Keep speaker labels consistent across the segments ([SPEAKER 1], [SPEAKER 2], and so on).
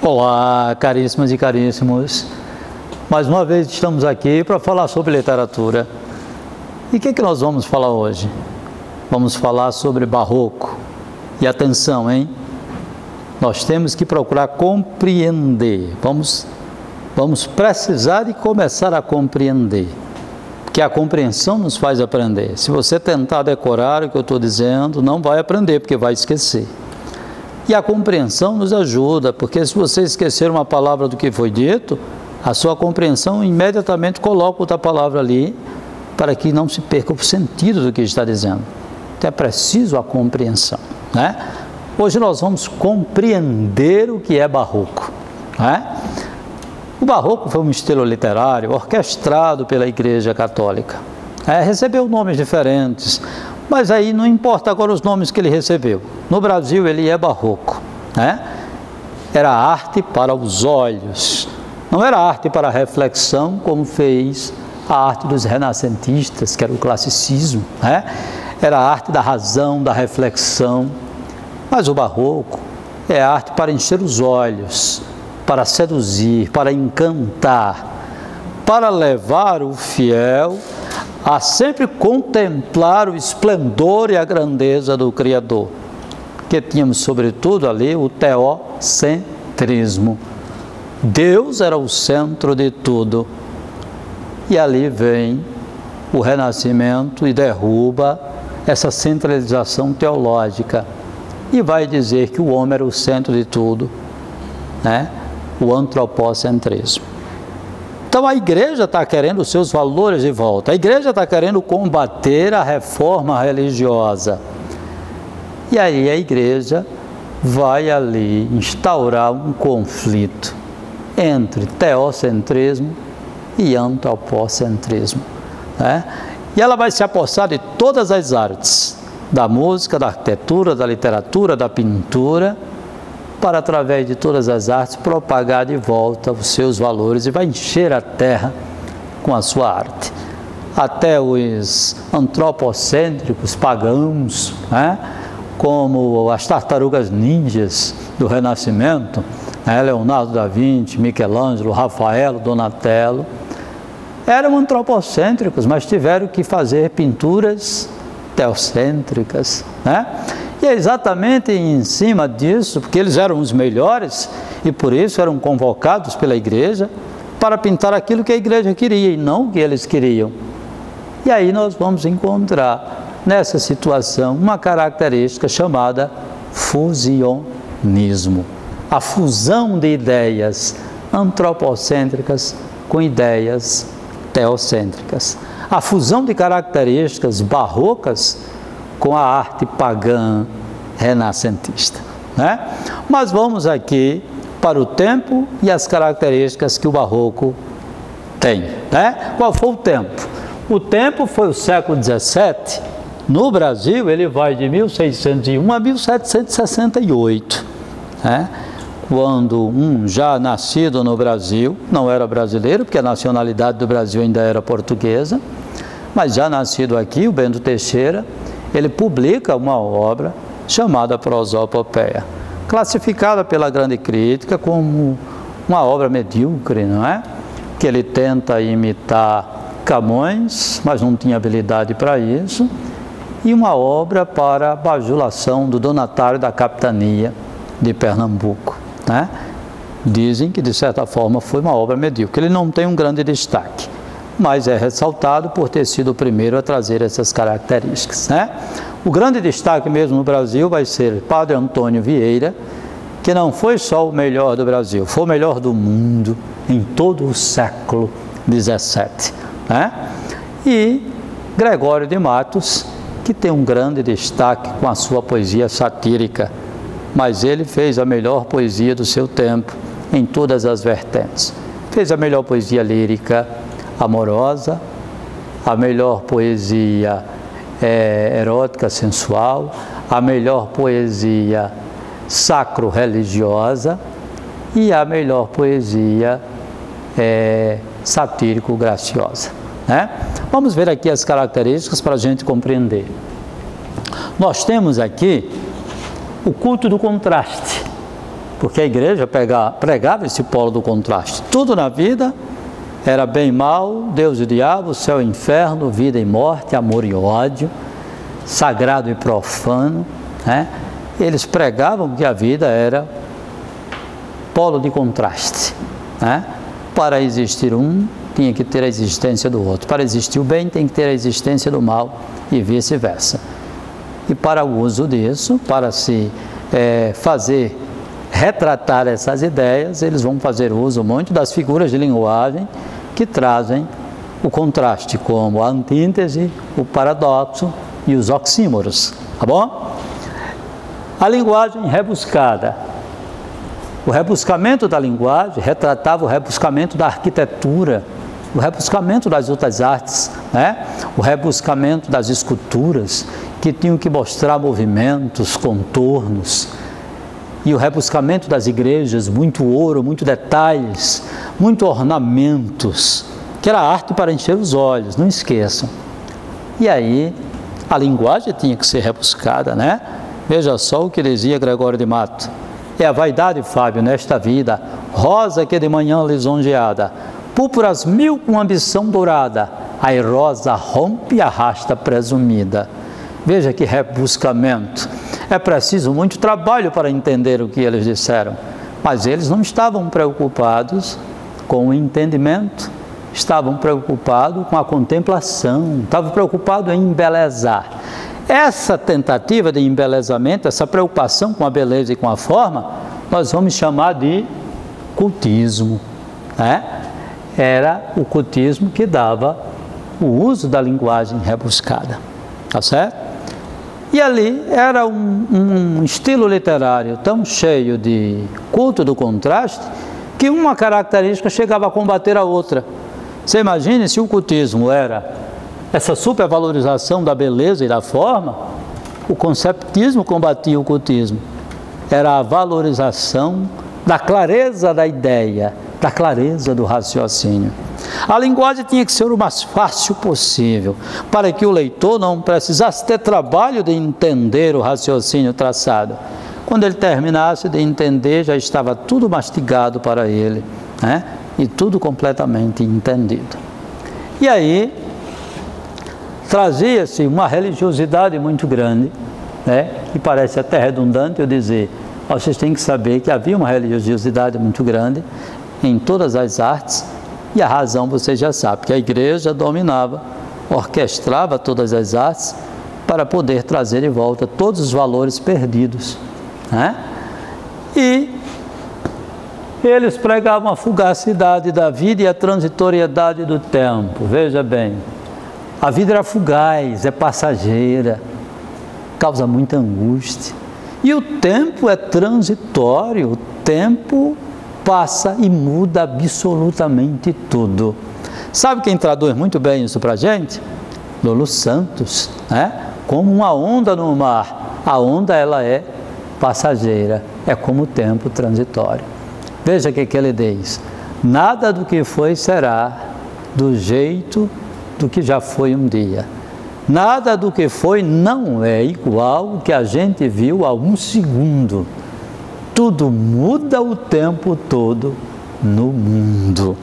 [SPEAKER 1] Olá, caríssimas e caríssimos. Mais uma vez estamos aqui para falar sobre literatura. E o que nós vamos falar hoje? Vamos falar sobre barroco. E atenção, hein? Nós temos que procurar compreender. Vamos precisar de começar a compreender. Porque a compreensão nos faz aprender. Se você tentar decorar o que eu estou dizendo, não vai aprender, porque vai esquecer. E a compreensão nos ajuda, porque se você esquecer uma palavra do que foi dito, a sua compreensão imediatamente coloca outra palavra ali, para que não se perca o sentido do que está dizendo. Então é preciso a compreensão, né? Hoje nós vamos compreender o que é barroco, né? O barroco foi um estilo literário orquestrado pela Igreja Católica. Recebeu nomes diferentes, mas aí não importa agora os nomes que ele recebeu. No Brasil ele é barroco, né? Era arte para os olhos, não era arte para a reflexão, como fez a arte dos renascentistas, que era o classicismo, né? Era a arte da razão, da reflexão. Mas o barroco é arte para encher os olhos, para seduzir, para encantar, para levar o fiel a sempre contemplar o esplendor e a grandeza do Criador. Que tínhamos, sobretudo, ali o teocentrismo. Deus era o centro de tudo. E ali vem o Renascimento e derruba essa centralização teológica. E vai dizer que o homem era o centro de tudo, né? O antropocentrismo. Então a igreja está querendo os seus valores de volta. A igreja está querendo combater a reforma religiosa. E aí a igreja vai ali instaurar um conflito entre teocentrismo e antropocentrismo, né? E ela vai se apossar de todas as artes, da música, da arquitetura, da literatura, da pintura, para, através de todas as artes, propagar de volta os seus valores e vai encher a terra com a sua arte. Até os antropocêntricos pagãos, né? Como as tartarugas ninjas do Renascimento, né? Leonardo da Vinci, Michelangelo, Rafael, Donatello, eram antropocêntricos, mas tiveram que fazer pinturas teocêntricas, né? E é exatamente em cima disso, porque eles eram os melhores e por isso eram convocados pela igreja para pintar aquilo que a igreja queria e não o que eles queriam. E aí nós vamos encontrar nessa situação uma característica chamada fusionismo. A fusão de ideias antropocêntricas com ideias teocêntricas. A fusão de características barrocas com a arte pagã renascentista, né? Mas vamos aqui para o tempo e as características que o barroco tem, né? Qual foi o tempo? O tempo foi o século XVII. No Brasil ele vai de 1601 a 1768, né? Quando um já nascido no Brasil, não era brasileiro, porque a nacionalidade do Brasil ainda era portuguesa, mas já nascido aqui, o Bento Teixeira, ele publica uma obra chamada Prosopopeia, classificada pela grande crítica como uma obra medíocre, não é? Que ele tenta imitar Camões, mas não tinha habilidade para isso, e uma obra para a bajulação do donatário da capitania de Pernambuco, né? Dizem que, de certa forma, foi uma obra medíocre. Ele não tem um grande destaque, mas é ressaltado por ter sido o primeiro a trazer essas características, né? O grande destaque mesmo no Brasil vai ser Padre Antônio Vieira, que não foi só o melhor do Brasil, foi o melhor do mundo em todo o século XVII, né? E Gregório de Matos, que tem um grande destaque com a sua poesia satírica, mas ele fez a melhor poesia do seu tempo em todas as vertentes. Fez a melhor poesia lírica, amorosa, a melhor poesia erótica, sensual, a melhor poesia sacro-religiosa e a melhor poesia satírico-graciosa, né? Vamos ver aqui as características para a gente compreender. Nós temos aqui o culto do contraste. porque a igreja pregava esse polo do contraste. Tudo na vida era bem e mal, Deus e diabo, céu e inferno, vida e morte, amor e ódio, sagrado e profano, né? Eles pregavam que a vida era polo de contraste, né? Para existir um, tinha que ter a existência do outro. Para existir o bem, tem que ter a existência do mal e vice-versa. E para o uso disso, para se retratar essas ideias, eles vão fazer uso muito das figuras de linguagem que trazem o contraste, como a antítese, o paradoxo e os oxímoros, tá bom? A linguagem rebuscada. O rebuscamento da linguagem retratava o rebuscamento da arquitetura, o rebuscamento das outras artes, né? O rebuscamento das esculturas, que tinham que mostrar movimentos, contornos, e o rebuscamento das igrejas, muito ouro, muito detalhes, muito ornamentos, que era arte para encher os olhos, não esqueçam. E aí, a linguagem tinha que ser rebuscada, né? Veja só o que dizia Gregório de Mato. É a vaidade, Fábio, nesta vida, rosa que de manhã lisonjeada, púrpuras mil com ambição dourada, a rosa rompe e arrasta presumida. Veja que rebuscamento. É preciso muito trabalho para entender o que eles disseram, mas eles não estavam preocupados com o entendimento, estavam preocupados com a contemplação, estavam preocupados em embelezar. Essa tentativa de embelezamento, essa preocupação com a beleza e com a forma, nós vamos chamar de cultismo, né? Era o cultismo que dava o uso da linguagem rebuscada, tá certo? E ali era um estilo literário tão cheio de culto do contraste, que uma característica chegava a combater a outra. Você imagine se o cultismo era essa supervalorização da beleza e da forma, o conceptismo combatia o cultismo. Era a valorização da clareza da ideia, da clareza do raciocínio. A linguagem tinha que ser o mais fácil possível, para que o leitor não precisasse ter trabalho de entender o raciocínio traçado. Quando ele terminasse de entender, já estava tudo mastigado para ele, né? E tudo completamente entendido. E aí, trazia-se uma religiosidade muito grande, né? E parece até redundante eu dizer, vocês têm que saber que havia uma religiosidade muito grande em todas as artes, e a razão vocês já sabem, que a igreja dominava, orquestrava todas as artes para poder trazer de volta todos os valores perdidos, né? E eles pregavam a fugacidade da vida e a transitoriedade do tempo. Veja bem, a vida era fugaz, é passageira, causa muita angústia. E o tempo é transitório, o tempo passa e muda absolutamente tudo. Sabe quem traduz muito bem isso para a gente? Lulu Santos, né? Como uma onda no mar, a onda ela é passageira, é como o tempo transitório. Veja o que ele diz, nada do que foi será do jeito do que já foi um dia. Nada do que foi não é igual ao que a gente viu há um segundo. Tudo muda o tempo todo no mundo.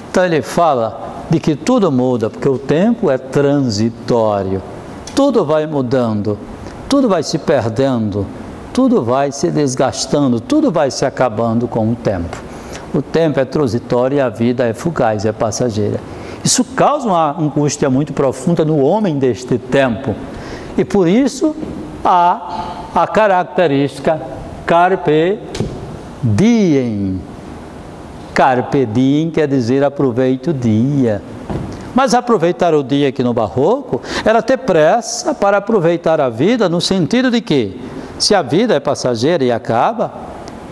[SPEAKER 1] Então ele fala de que tudo muda, porque o tempo é transitório. Tudo vai mudando, tudo vai se perdendo, tudo vai se desgastando, tudo vai se acabando com o tempo. O tempo é transitório e a vida é fugaz, é passageira. Isso causa uma angústia muito profunda no homem deste tempo. E por isso há a característica carpe diem. Carpe diem quer dizer aproveite o dia. Mas aproveitar o dia aqui no Barroco era ter pressa para aproveitar a vida, no sentido de que, se a vida é passageira e acaba,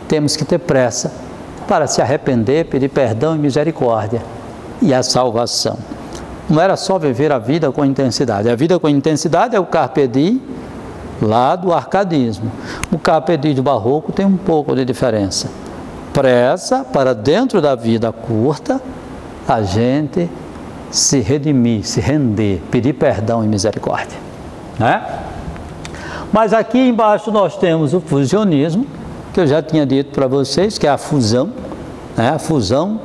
[SPEAKER 1] temos que ter pressa para se arrepender, pedir perdão e misericórdia e a salvação. Não era só viver a vida com intensidade. A vida com intensidade é o carpe diem lá do arcadismo. O carpe diem do Barroco tem um pouco de diferença. Pressa para dentro da vida curta a gente se redimir, se render, pedir perdão e misericórdia, né? Mas aqui embaixo nós temos o fusionismo, que eu já tinha dito para vocês, que é a fusão, né? A fusão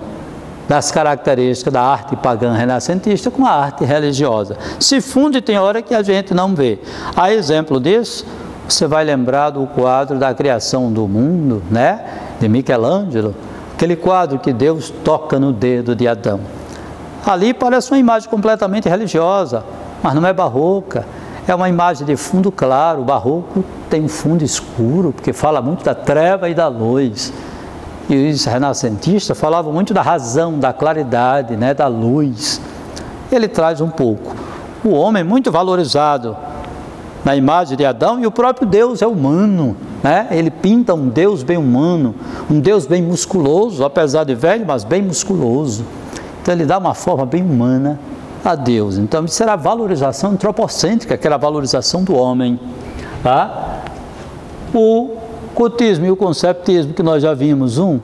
[SPEAKER 1] das características da arte pagã renascentista com a arte religiosa. Se funde, tem hora que a gente não vê. A exemplo disso, você vai lembrar do quadro da criação do mundo, né? De Michelangelo, aquele quadro que Deus toca no dedo de Adão. Ali parece uma imagem completamente religiosa, mas não é barroca. É uma imagem de fundo claro. O barroco tem um fundo escuro, porque fala muito da treva e da luz. E os renascentistas falavam muito da razão, da claridade, né, da luz. Ele traz um pouco. O homem muito valorizado na imagem de Adão, e o próprio Deus é humano, né? Ele pinta um Deus bem humano, um Deus bem musculoso, apesar de velho, mas bem musculoso. Então ele dá uma forma bem humana a Deus. Então isso era a valorização antropocêntrica, que era a valorização do homem, tá? O cultismo e o conceptismo, que nós já vimos, um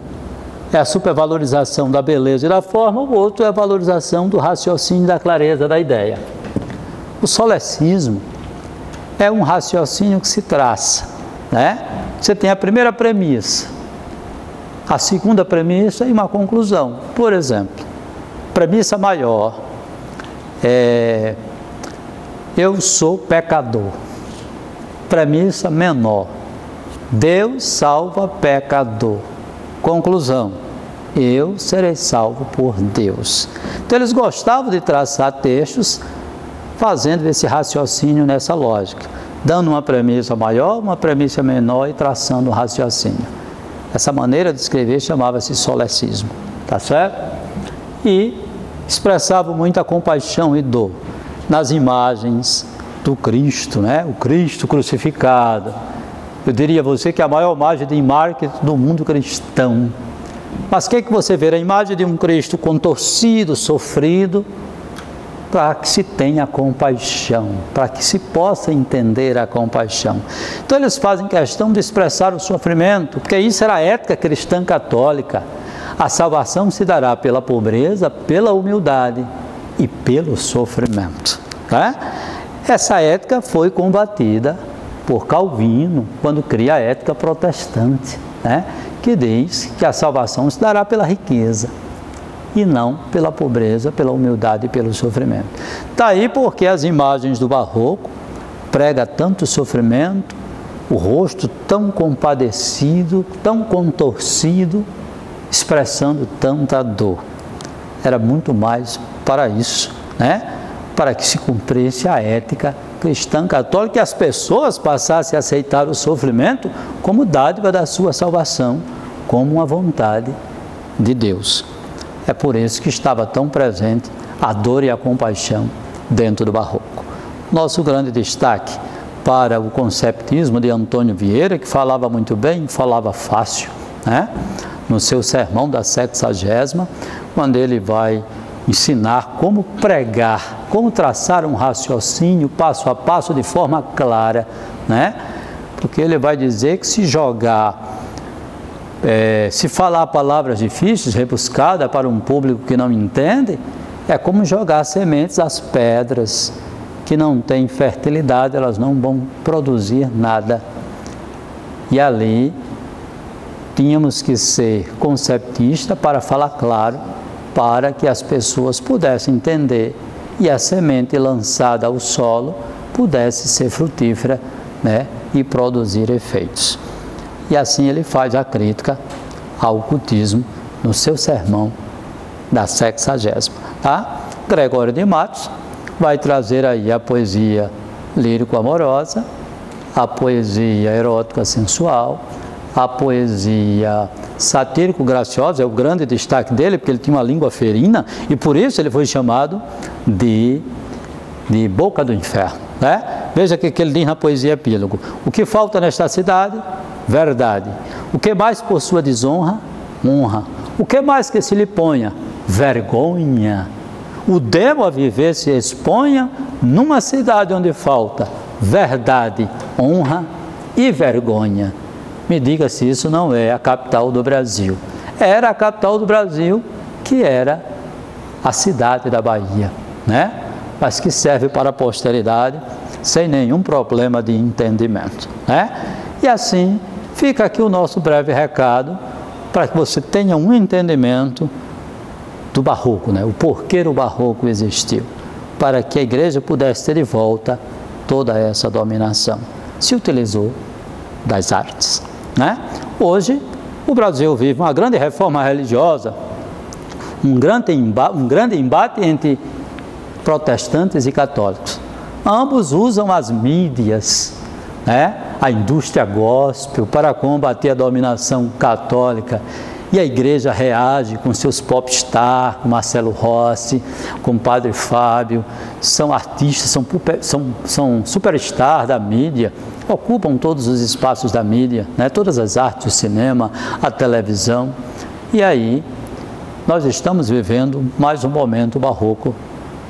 [SPEAKER 1] é a supervalorização da beleza e da forma, o outro é a valorização do raciocínio e da clareza da ideia. O solecismo é um raciocínio que se traça, né? Você tem a primeira premissa, a segunda premissa e uma conclusão. Por exemplo, premissa maior é: eu sou pecador. Premissa menor: Deus salva pecador. Conclusão: eu serei salvo por Deus. Então eles gostavam de traçar textos fazendo esse raciocínio nessa lógica, dando uma premissa maior, uma premissa menor e traçando um raciocínio. Essa maneira de escrever chamava-se solecismo, tá certo? E expressavam muita compaixão e dor nas imagens do Cristo, né? O Cristo crucificado. Eu diria a você que é a maior imagem de marketing do mundo cristão. Mas o que você vê? A imagem de um Cristo contorcido, sofrido, para que se tenha compaixão, para que se possa entender a compaixão. Então eles fazem questão de expressar o sofrimento, porque isso era a ética cristã católica. A salvação se dará pela pobreza, pela humildade e pelo sofrimento, tá? Essa ética foi combatida por Calvino, quando cria a ética protestante, né? Que diz que a salvação se dará pela riqueza e não pela pobreza, pela humildade e pelo sofrimento. Daí porque as imagens do barroco pregam tanto sofrimento, o rosto tão compadecido, tão contorcido, expressando tanta dor. Era muito mais para isso, né? Para que se cumprisse a ética cristã católica e as pessoas passassem a aceitar o sofrimento como dádiva da sua salvação, como uma vontade de Deus. É por isso que estava tão presente a dor e a compaixão dentro do barroco. Nosso grande destaque para o conceptismo de Antônio Vieira, que falava muito bem, falava fácil, né? No seu sermão da 60ª, quando ele vai ensinar como pregar, como traçar um raciocínio passo a passo de forma clara, né? Porque ele vai dizer que se jogar, se falar palavras difíceis, rebuscadas para um público que não entende, é como jogar sementes às pedras que não têm fertilidade, elas não vão produzir nada. E ali tínhamos que ser conceptista para falar claro, para que as pessoas pudessem entender e a semente lançada ao solo pudesse ser frutífera, né, e produzir efeitos. E assim ele faz a crítica ao cultismo no seu sermão da 60ª, tá? Gregório de Matos vai trazer aí a poesia lírico-amorosa, a poesia erótica sensual, a poesia satírico-graciosa, é o grande destaque dele, porque ele tinha uma língua ferina, e por isso ele foi chamado de boca do inferno, né? Veja o que ele diz na poesia Epílogo: o que falta nesta cidade? Verdade. O que mais por sua desonra? Honra. O que mais que se lhe ponha? Vergonha. O demo a viver se exponha numa cidade onde falta verdade, honra e vergonha. Me diga se isso não é a capital do Brasil. Era a capital do Brasil, que era a cidade da Bahia, né? Mas que serve para a posteridade sem nenhum problema de entendimento, né? E assim fica aqui o nosso breve recado para que você tenha um entendimento do barroco, né? O porquê o barroco existiu, para que a igreja pudesse ter de volta toda essa dominação. Se utilizou das artes, né? Hoje, o Brasil vive uma grande reforma religiosa, um grande embate entre protestantes e católicos. Ambos usam as mídias, né? A indústria gospel para combater a dominação católica. E a igreja reage com seus popstar, com Marcelo Rossi, com o Padre Fábio, são artistas, são superstar da mídia, ocupam todos os espaços da mídia, né? Todas as artes, o cinema, a televisão. E aí, nós estamos vivendo mais um momento barroco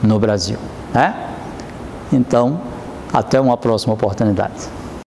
[SPEAKER 1] no Brasil, né? Então, até uma próxima oportunidade.